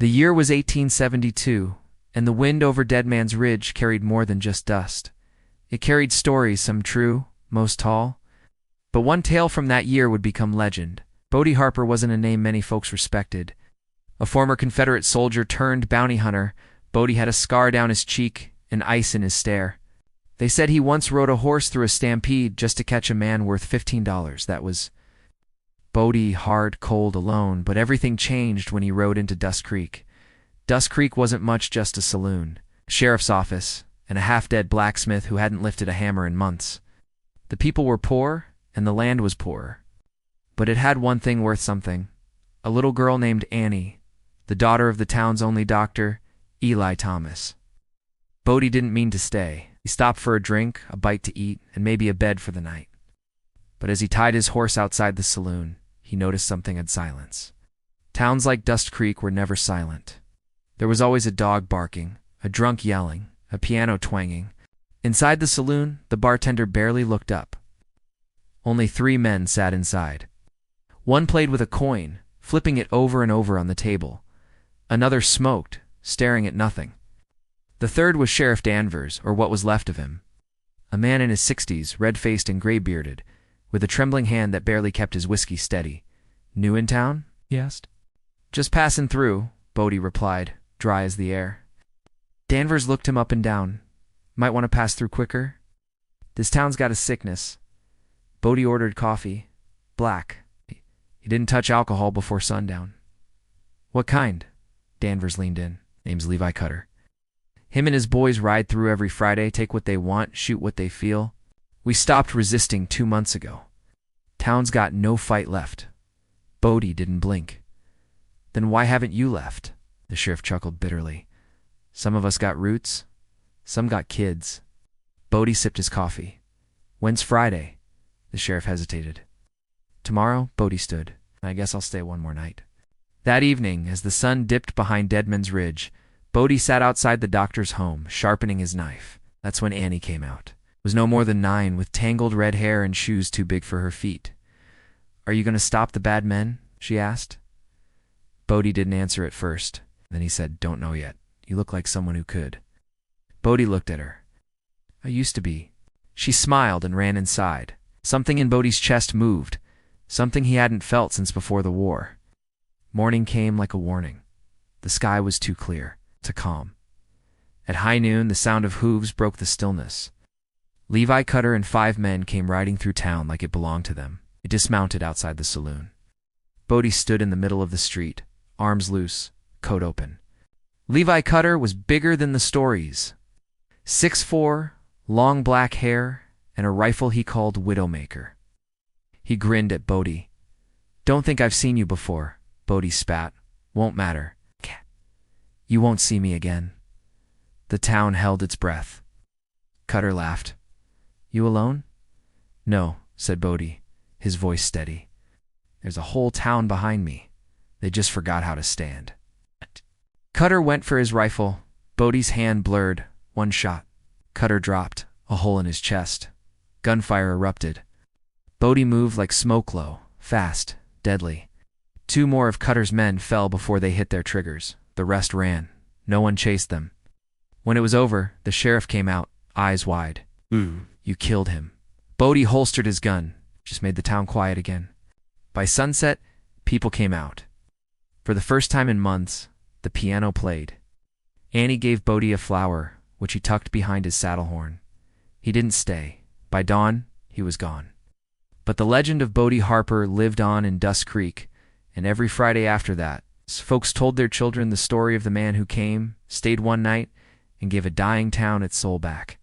The year was 1872, and the wind over Dead Man's Ridge carried more than just dust. It carried stories, some true, most tall. But one tale from that year would become legend. Bodie Harper wasn't a name many folks respected. A former Confederate soldier turned bounty hunter, Bodie had a scar down his cheek and ice in his stare. They said he once rode a horse through a stampede just to catch a man worth $15. That was Bodie, hard, cold, alone, but everything changed when he rode into Dust Creek. Dust Creek wasn't much just a saloon, sheriff's office, and a half-dead blacksmith who hadn't lifted a hammer in months. The people were poor, and the land was poorer. But it had one thing worth something. A little girl named Annie, the daughter of the town's only doctor, Eli Thomas. Bodie didn't mean to stay. He stopped for a drink, a bite to eat, and maybe a bed for the night. But as he tied his horse outside the saloon, he noticed something in silence. Towns like Dust Creek were never silent. There was always a dog barking, a drunk yelling, a piano twanging. Inside the saloon, the bartender barely looked up. Only 3 men sat inside. One played with a coin, flipping it over and over on the table. Another smoked, staring at nothing. The third was Sheriff Danvers, or what was left of him. A man in his 60s, red-faced and gray-bearded, with a trembling hand that barely kept his whiskey steady. "New in town?" he asked. "Just passing through," Bodie replied, dry as the air. Danvers looked him up and down. "Might want to pass through quicker? This town's got a sickness." Bodie ordered coffee. Black. He didn't touch alcohol before sundown. "What kind?" Danvers leaned in. "Name's Levi Cutter. Him and his boys ride through every Friday, take what they want, shoot what they feel. We stopped resisting 2 months ago. Town's got no fight left." Bodie didn't blink. "Then why haven't you left?" The sheriff chuckled bitterly. "Some of us got roots. Some got kids." Bodie sipped his coffee. "When's Friday?" The sheriff hesitated. "Tomorrow," Bodie stood. "I guess I'll stay one more night." That evening, as the sun dipped behind Dead Man's Ridge, Bodie sat outside the doctor's home, sharpening his knife. That's when Annie came out. Was no more than 9, with tangled red hair and shoes too big for her feet. "Are you going to stop the bad men?" she asked. Bodie didn't answer at first. Then he said, "Don't know yet. You look like someone who could." Bodie looked at her. "I used to be." She smiled and ran inside. Something in Bodie's chest moved, something he hadn't felt since before the war. Morning came like a warning. The sky was too clear, too calm. At high noon, the sound of hooves broke the stillness. Levi Cutter and 5 men came riding through town like it belonged to them. It dismounted outside the saloon. Bodie stood in the middle of the street, arms loose, coat open. Levi Cutter was bigger than the stories. 6'4", long black hair, and a rifle he called Widowmaker. He grinned at Bodie. "Don't think I've seen you before," Bodie spat. "Won't matter. You won't see me again." The town held its breath. Cutter laughed. "You alone?" "No," said Bodie, his voice steady. "There's a whole town behind me. They just forgot how to stand." Cutter went for his rifle. Bodie's hand blurred. One shot. Cutter dropped, a hole in his chest. Gunfire erupted. Bodie moved like smoke low, fast, deadly. 2 more of Cutter's men fell before they hit their triggers. The rest ran. No one chased them. When it was over, the sheriff came out, eyes wide. "Ooh, you killed him." Bodie holstered his gun. Just made the town quiet again. By sunset, people came out. For the first time in months, the piano played. Annie gave Bodie a flower, which he tucked behind his saddle horn. He didn't stay. By dawn, he was gone. But the legend of Bodie Harper lived on in Dust Creek, and every Friday after that, folks told their children the story of the man who came, stayed one night, and gave a dying town its soul back.